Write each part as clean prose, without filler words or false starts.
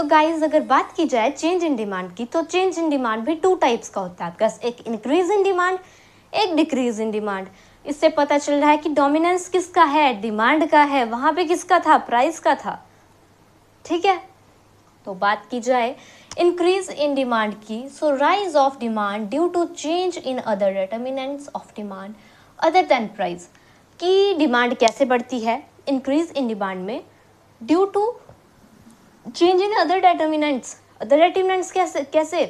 तो गाइज अगर बात की जाए चेंज इन डिमांड की, तो चेंज इन डिमांड भी 2 टाइप्स का होता है आपके पास, एक इंक्रीज इन डिमांड, एक डिक्रीज इन डिमांड। इससे पता चल रहा है कि डोमिनेंस किसका है, डिमांड का है, वहाँ पे किसका था, प्राइस का था। ठीक है, तो बात की जाए इंक्रीज इन डिमांड की, so rise of demand due to change in other determinants of demand other than price. की डिमांड कैसे बढ़ती है इंक्रीज इन डिमांड में, due to change in other determinants. Other determinants कैसे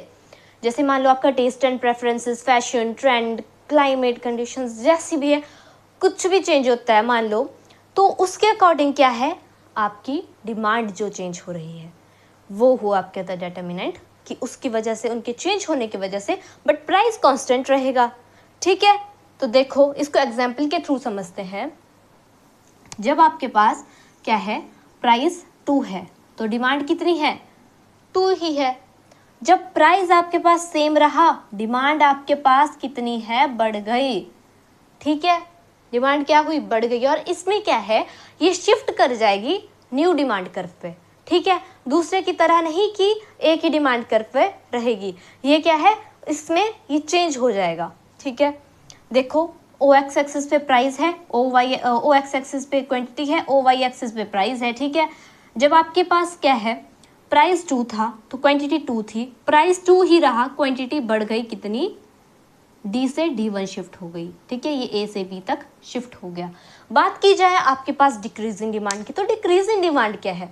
जैसे मान लो आपका taste and preferences, fashion, trend, climate conditions जैसी भी है, कुछ भी चेंज होता है मान लो, तो उसके अकॉर्डिंग क्या है, आपकी डिमांड जो चेंज हो रही है वो हुआ आपके अदर डिटर्मिनेंट, कि उसकी वजह से, उनके चेंज होने की वजह से, बट प्राइस कांस्टेंट रहेगा। ठीक है, तो देखो इसको एग्जाम्पल के थ्रू समझते हैं। जब आपके पास क्या है, प्राइस 2 है तो डिमांड कितनी है, 2 ही है। जब प्राइस आपके पास सेम रहा, डिमांड आपके पास कितनी है, बढ़ गई। ठीक है, डिमांड क्या हुई, बढ़ गई। और इसमें क्या है, ये शिफ्ट कर जाएगी न्यू डिमांड कर्व पे। ठीक है, दूसरे की तरह नहीं कि एक ही डिमांड कर्व पे रहेगी, ये क्या है, इसमें ये चेंज हो जाएगा। ठीक है, देखो ओ एक्स एक्सिस पे प्राइस है, ओ एक्स एक्सिस पे क्वांटिटी है, ओ वाई एक्सिस पे प्राइस है। ठीक है, जब आपके पास क्या है, प्राइस 2 था तो क्वांटिटी 2 थी, प्राइस 2 ही रहा, क्वांटिटी बढ़ गई कितनी, डी से D1 शिफ्ट हो गई। ठीक है, ये ए से बी तक शिफ्ट हो गया। बात की जाए आपके पास डिक्रीज इन डिमांड की, तो डिक्रीज इन डिमांड क्या है,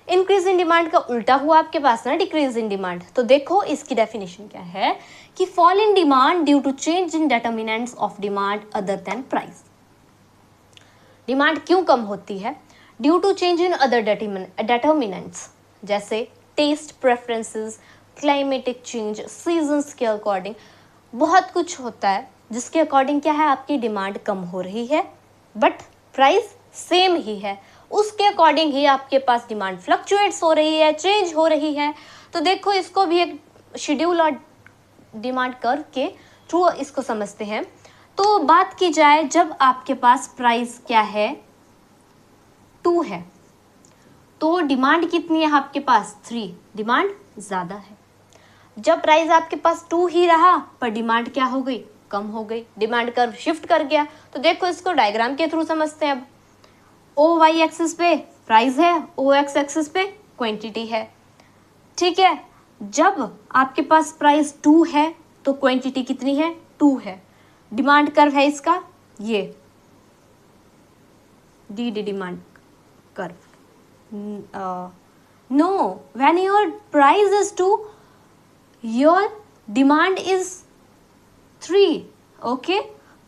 इंक्रीज इन डिमांड का उल्टा हुआ आपके पास ना, डिक्रीज इन डिमांड। तो देखो इसकी डेफिनेशन क्या है कि fall in demand due to change in determinants of demand other than price. Demand क्यों कम होती है, due to change in other determinants, जैसे taste preferences, climatic change, seasons के अकॉर्डिंग, बहुत कुछ होता है जिसके अकॉर्डिंग क्या है, आपकी डिमांड कम हो रही है बट प्राइस सेम ही है, उसके अकॉर्डिंग ही आपके पास डिमांड फ्लक्चुएट्स हो रही है, चेंज हो रही है। तो देखो इसको भी एक शेड्यूल और डिमांड कर्व के थ्रू इसको समझते हैं। तो बात की जाए जब आपके पास प्राइस क्या है, 2 है, तो डिमांड कितनी है आपके पास, 3, डिमांड ज़्यादा है। जब प्राइस आपके पास 2 ही रहा पर डिमांड क्या हो गई, कम हो गई, डिमांड कर्व शिफ्ट कर गया। तो देखो इसको डायग्राम के थ्रू समझते हैं। अब ओ वाई एक्सिस पे प्राइस है, ओ एक्स एक्सिस पे क्वांटिटी है। ठीक है, जब आपके पास प्राइस 2 है तो क्वांटिटी कितनी है, 2 है। डिमांड कर्व है इसका ये D demand curve. No, when your price is 2 your demand is 3। Okay,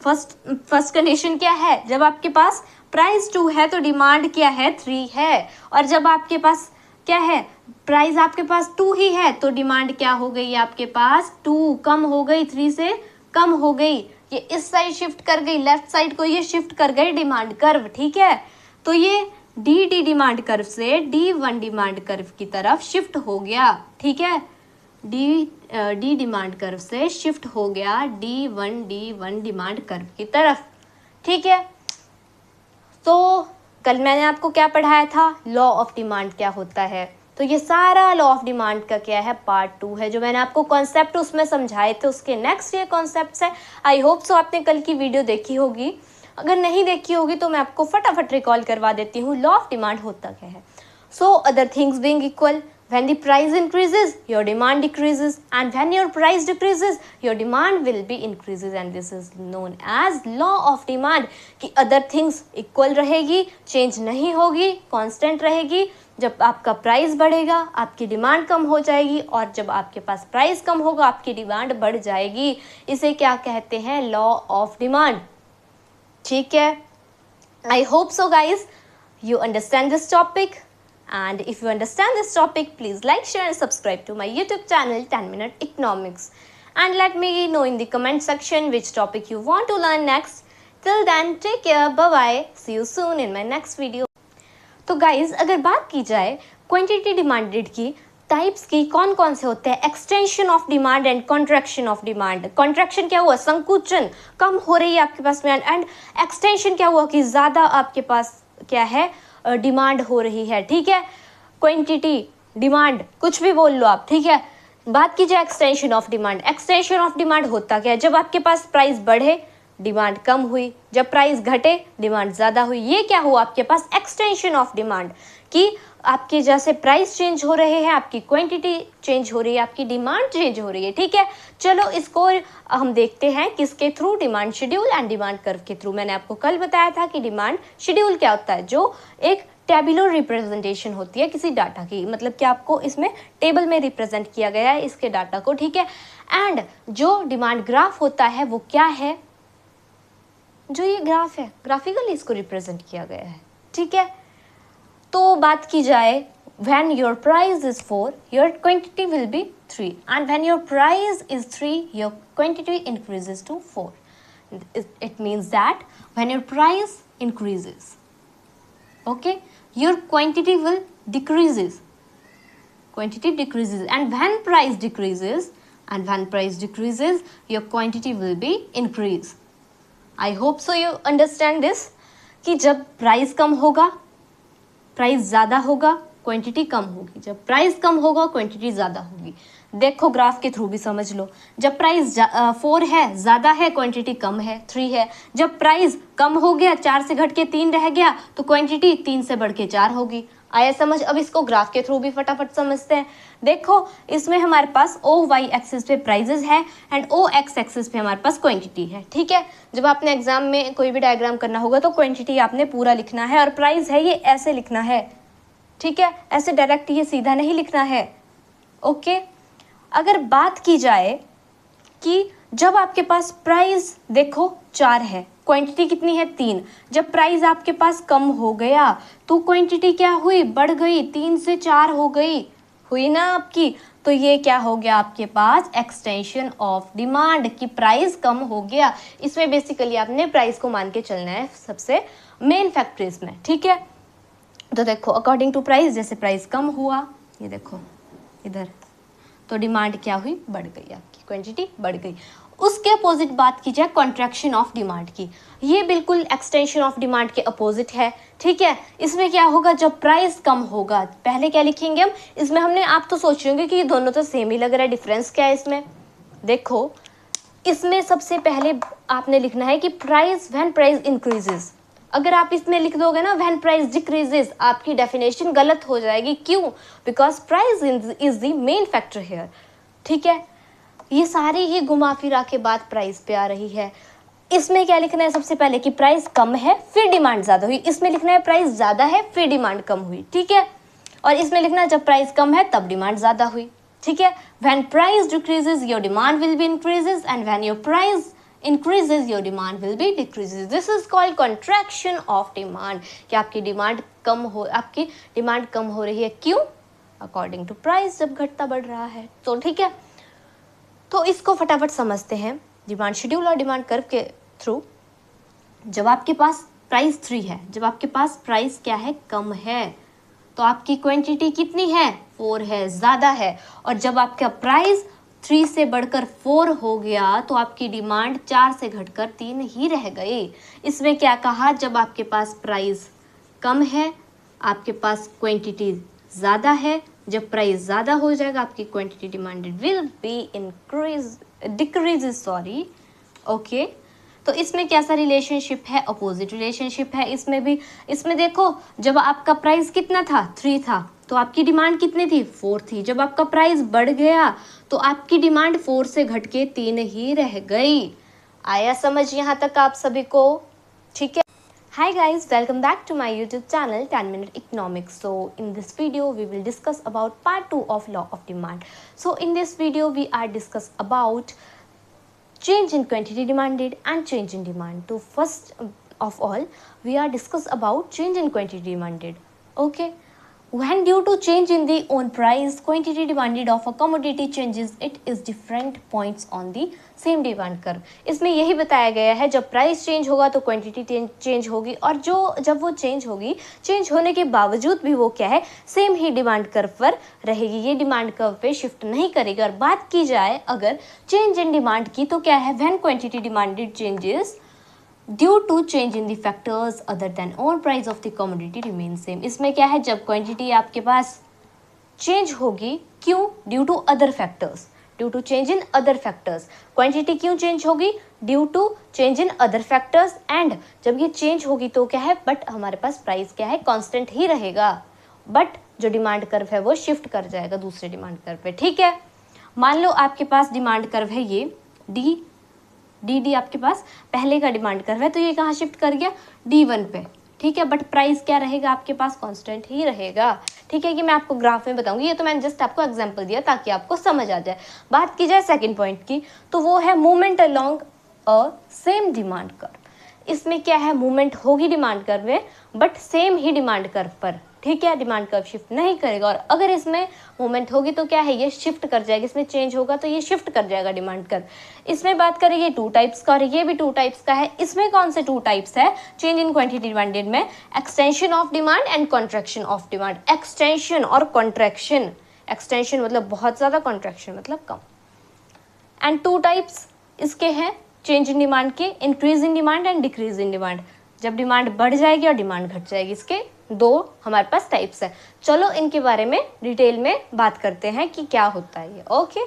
first condition क्या है, जब आपके पास प्राइस 2 है तो डिमांड क्या है, 3 है। और जब आपके पास क्या है, प्राइस आपके पास 2 ही है तो डिमांड क्या हो गई, आपके पास 2 कम हो गई, 3 से कम हो गई। ये इस साइड शिफ्ट कर गई, लेफ्ट साइड को ये शिफ्ट कर गई डिमांड कर्व। ठीक है, तो ये डी डिमांड कर्व से D1 डिमांड कर्व की तरफ शिफ्ट हो गया। ठीक है, डी डिमांड कर्व से शिफ्ट हो गया D1 डिमांड कर्व की तरफ। ठीक है, तो कल मैंने आपको क्या पढ़ाया था, लॉ ऑफ डिमांड क्या होता है। तो ये सारा लॉ ऑफ डिमांड का क्या है, पार्ट 2 है। जो मैंने आपको कॉन्सेप्ट उसमें समझाए थे उसके नेक्स्ट ये कॉन्सेप्ट्स है। आई होप सो आपने कल की वीडियो देखी होगी, अगर नहीं देखी होगी तो मैं आपको फटाफट रिकॉल करवा देती हूँ। लॉ ऑफ डिमांड होता क्या है। So other things being equal, when the price increases your demand decreases, and when your price decreases your demand will be increases, and this is known as law of demand कि other things equal रहेगी, change नहीं होगी, constant रहेगी। जब आपका price बढ़ेगा आपकी demand कम हो जाएगी, और जब आपके पास प्राइस कम होगा आपकी डिमांड बढ़ जाएगी। इसे क्या कहते हैं, लॉ ऑफ डिमांड। ठीक है, I hope so guys you understand this topic. And if you understand this topic, please like, share and subscribe to my YouTube channel 10 Minute Economics. And let me know in the comment section which topic you want to learn next. Till then, take care, bye-bye. See you soon in my next video. तो guys, अगर बात की जाए quantity demanded की types की, कौन कौन से होते हैं, extension of demand and contraction of demand. Contraction क्या हुआ, संकुचन, कम हो रही है आपके पास डिमांड, एंड एक्सटेंशन क्या हुआ कि ज़्यादा आपके पास क्या है, डिमांड हो रही है। ठीक है, क्वांटिटी डिमांड, कुछ भी बोल लो आप, ठीक है। बात कीजिए extension of demand. Extension of demand होता क्या है? जब आपके पास प्राइस बढ़े डिमांड कम हुई, जब प्राइस घटे डिमांड ज़्यादा हुई। ये क्या हुआ आपके पास? एक्सटेंशन ऑफ डिमांड, कि आपके जैसे प्राइस चेंज हो रहे हैं, आपकी क्वांटिटी चेंज हो रही है, आपकी डिमांड चेंज हो रही है, ठीक है। चलो इसको हम देखते हैं किसके through? Demand schedule and demand curve के थ्रू। मैंने आपको कल बताया था कि डिमांड शेड्यूल क्या होता है, जो एक टेबुलर रिप्रेजेंटेशन होती है किसी डाटा की, मतलब कि आपको इसमें टेबल में रिप्रेजेंट किया गया है इसके डाटा को, ठीक है। एंड जो डिमांड ग्राफ होता है वो क्या है? जो ये ग्राफ है, ग्राफिकली इसको रिप्रेजेंट किया गया है, ठीक है। तो बात की जाए, when your price is 4 your quantity will be 3, and when your price is 3 your quantity increases to 4. It means that when your price increases, okay, your quantity will decreases, quantity decreases, and when price decreases your quantity will be increase. I hope so you understand this, कि जब price कम होगा price ज़्यादा होगा, quantity कम होगी, जब price कम होगा quantity ज़्यादा होगी। देखो ग्राफ के थ्रू भी समझ लो, जब प्राइस 4 है, ज़्यादा है, क्वांटिटी कम है, 3 है। जब प्राइस कम हो गया, 4 से घट के 3 रह गया, तो क्वांटिटी 3 से बढ़ के 4 होगी। आया समझ? अब इसको ग्राफ के थ्रू भी फटाफट समझते हैं। देखो इसमें हमारे पास ओ वाई एक्सिस पे प्राइजेस है एंड ओ एक्स एक्सिस पे हमारे पास क्वांटिटी है, ठीक है। जब आपने एग्जाम में कोई भी डायग्राम करना होगा तो क्वांटिटी आपने पूरा लिखना है, और प्राइस है ये ऐसे लिखना है, ठीक है, ऐसे डायरेक्ट ये सीधा नहीं लिखना है, ओके। अगर बात की जाए कि जब आपके पास प्राइस देखो 4 है, क्वांटिटी कितनी है? 3। जब प्राइस आपके पास कम हो गया तो क्वांटिटी क्या हुई? बढ़ गई, 3 से 4 हो गई, हुई ना आपकी। तो ये क्या हो गया आपके पास? एक्सटेंशन ऑफ डिमांड, की प्राइस कम हो गया। इसमें बेसिकली आपने प्राइस को मान के चलना है सबसे मेन फैक्टर इसमें, ठीक है। तो देखो अकॉर्डिंग टू प्राइस, जैसे प्राइस कम हुआ, ये देखो इधर, तो डिमांड क्या हुई? बढ़ गई, आपकी क्वांटिटी बढ़ गई। उसके अपोजिट बात की जाए कॉन्ट्रैक्शन ऑफ डिमांड की, ये बिल्कुल एक्सटेंशन ऑफ डिमांड के अपोजिट है, ठीक है। इसमें क्या होगा? जब प्राइस कम होगा, पहले क्या लिखेंगे हम इसमें? हमने, आप तो सोच रहे होंगे कि ये दोनों तो सेम ही लग रहा है, डिफरेंस क्या है इसमें? देखो इसमें सबसे पहले आपने लिखना है कि प्राइस व्हेन प्राइस इंक्रीजेस। अगर आप इसमें लिख दोगे ना व्हेन प्राइस डिक्रीजेस, आपकी डेफिनेशन गलत हो जाएगी। क्यों? Because price is the main factor here, ठीक है। ये सारी ही घुमा फिरा के बात प्राइस पे आ रही है। इसमें क्या लिखना है सबसे पहले? कि प्राइस कम है फिर डिमांड ज़्यादा हुई। इसमें लिखना है प्राइस ज़्यादा है फिर डिमांड कम हुई, ठीक है। और इसमें लिखना है जब प्राइस कम है तब डिमांड ज़्यादा हुई, ठीक है। When price decreases your demand will be increases, and when your price increases your demand will be decreases. This is called contraction of demand, कि आपकी डिमांड कम हो रही है। क्यों? अकॉर्डिंग टू प्राइस, जब घटता बढ़ रहा है, तो ठीक है। तो इसको फटाफट समझते हैं डिमांड शेड्यूल और डिमांड कर्व के थ्रू। जब आपके पास प्राइस 3 है, जब आपके पास प्राइस क्या है? कम है, तो आपकी क्वांटिटी कितनी है? 4 है, ज़्यादा है। और जब आपका प्राइस 3 से बढ़कर 4 हो गया तो आपकी डिमांड 4 से घटकर 3 ही रह गई। इसमें क्या कहा? जब आपके पास प्राइस कम है, आपके पास क्वांटिटी ज़्यादा है, जब प्राइस ज़्यादा हो जाएगा आपकी quantity demanded will be decrease, okay. तो इसमें कैसा रिलेशनशिप है? अपोजिट रिलेशनशिप है इसमें भी। इसमें देखो जब आपका प्राइस कितना था? 3 था, तो आपकी डिमांड कितनी थी? 4 थी। जब आपका प्राइस बढ़ गया तो आपकी डिमांड 4 से घट के 3 ही रह गई। आया समझ यहाँ तक आप सभी को? ठीक है। Hi guys, welcome back to my YouTube channel 10 Minute Economics. So in this video we will discuss about part 2 of law of demand. So in this video we are discuss about change in quantity demanded and change in demand. So first of all we are discuss about change in quantity demanded. Okay. When due to change in the own price, quantity demanded of a commodity changes, it is different points on the same demand curve. इसमें यही बताया गया है जब price change होगा तो quantity change होगी, और जब वो चेंज होगी, चेंज होने के बावजूद भी वो क्या है? सेम ही डिमांड कर्व पर रहेगी, ये डिमांड कर्व पे शिफ्ट नहीं करेगी। और बात की जाए अगर चेंज इन डिमांड की, तो क्या है? When quantity demanded changes due to change in the factors other than own price of the commodity remain same. इसमें क्या है? जब क्वांटिटी आपके पास चेंज होगी, क्यों? Due to other factors, due to change in other factors. Quantity क्यों change होगी? Due to change in other factors. And जब ये चेंज होगी तो क्या है, बट हमारे पास प्राइस क्या है, कांस्टेंट ही रहेगा, बट जो डिमांड कर्व है वो शिफ्ट कर जाएगा दूसरे डिमांड कर्व पे। ठीक है, मान लो आपके पास डिमांड कर्व है ये डी आपके पास पहले का डिमांड कर्व है, तो ये कहाँ शिफ्ट कर गया, D1 पे। ठीक है, बट प्राइस क्या रहेगा आपके पास, कांस्टेंट ही रहेगा। ठीक है, कि मैं आपको ग्राफ में बताऊंगी, ये तो मैंने जस्ट आपको एग्जांपल दिया ताकि आपको समझ आ जाए। बात की जाए सेकंड पॉइंट की, तो वो है movement along a same demand curve. इसमें क्या है, मूवमेंट होगी डिमांड कर्व में, but same he demand curve पर। ठीक है, डिमांड कर्व शिफ्ट नहीं करेगा, और अगर इसमें मूवमेंट होगी तो क्या है, ये शिफ्ट कर जाएगा, इसमें चेंज होगा तो ये शिफ्ट कर जाएगा डिमांड कर्व। इसमें बात करें ये 2 टाइप्स का और ये भी 2 टाइप्स का है। इसमें कौन से 2 टाइप्स है, चेंज इन क्वांटिटी डिमांडेड में? Extension of demand and contraction of demand. Extension और कॉन्ट्रैक्शन, एक्सटेंशन मतलब बहुत ज़्यादा, कॉन्ट्रैक्शन मतलब कम। एंड 2 टाइप्स इसके हैं चेंज इन डिमांड के, increase in demand and decrease in demand. जब डिमांड बढ़ जाएगी और डिमांड घट जाएगी, इसके 2 हमारे पास टाइप्स है। चलो इनके बारे में डिटेल में बात करते हैं कि क्या होता है ये। ओके।